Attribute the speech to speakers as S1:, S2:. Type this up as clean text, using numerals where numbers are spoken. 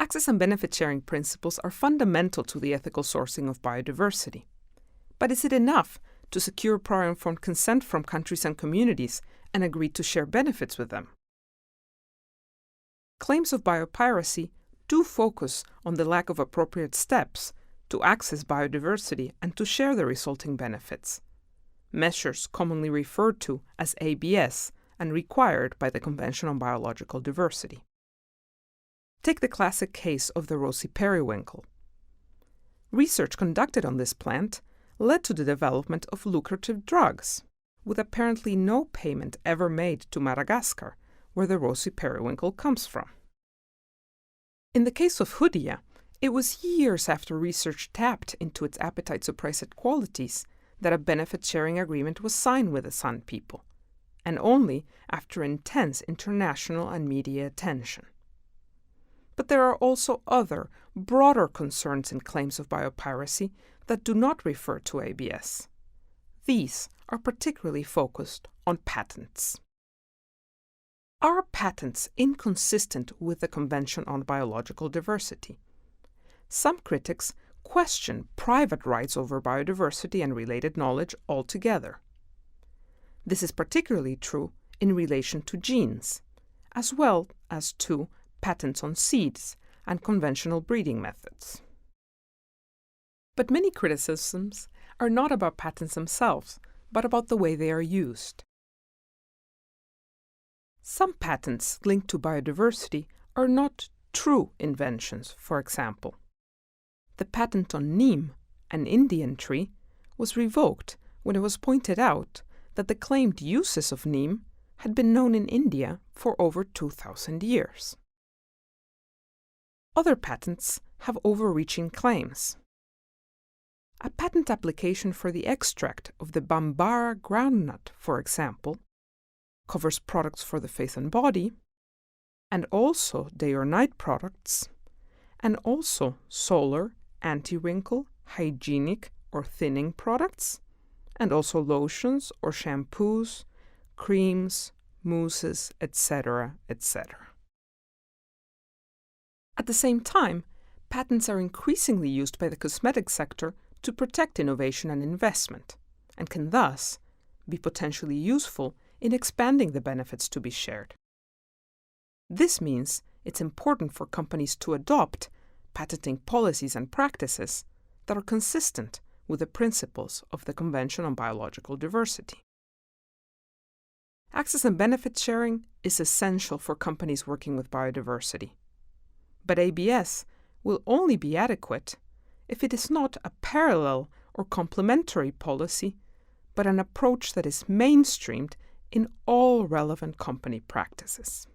S1: Access and benefit sharing principles are fundamental to the ethical sourcing of biodiversity. But is it enough to secure prior informed consent from countries and communities and agree to share benefits with them? Claims of biopiracy do focus on the lack of appropriate steps to access biodiversity and to share the resulting benefits, measures commonly referred to as ABS and required by the Convention on Biological Diversity. Take the classic case of the rosy periwinkle. Research conducted on this plant led to the development of lucrative drugs, with apparently no payment ever made to Madagascar, where the rosy periwinkle comes from. In the case of Hoodia, it was years after research tapped into its appetite-suppressant qualities that a benefit-sharing agreement was signed with the San people, and only after intense international and media attention. But there are also other, broader concerns in claims of biopiracy that do not refer to ABS. These are particularly focused on patents. Are patents inconsistent with the Convention on Biological Diversity? Some critics question private rights over biodiversity and related knowledge altogether. This is particularly true in relation to genes, as well as to patents on seeds and conventional breeding methods. But many criticisms are not about patents themselves, but about the way they are used. Some patents linked to biodiversity are not true inventions, for example. The patent on neem, an Indian tree, was revoked when it was pointed out that the claimed uses of neem had been known in India for over 2,000 years. Other patents have overreaching claims. A patent application for the extract of the Bambara groundnut, for example, covers products for the face and body, and also day or night products, and also solar, anti-wrinkle, hygienic or thinning products, and also lotions or shampoos, creams, mousses, etc., etc. At the same time, patents are increasingly used by the cosmetic sector to protect innovation and investment, and can thus be potentially useful in expanding the benefits to be shared. This means it's important for companies to adopt patenting policies and practices that are consistent with the principles of the Convention on Biological Diversity. Access and benefit sharing is essential for companies working with biodiversity. But ABS will only be adequate if it is not a parallel or complementary policy, but an approach that is mainstreamed in all relevant company practices.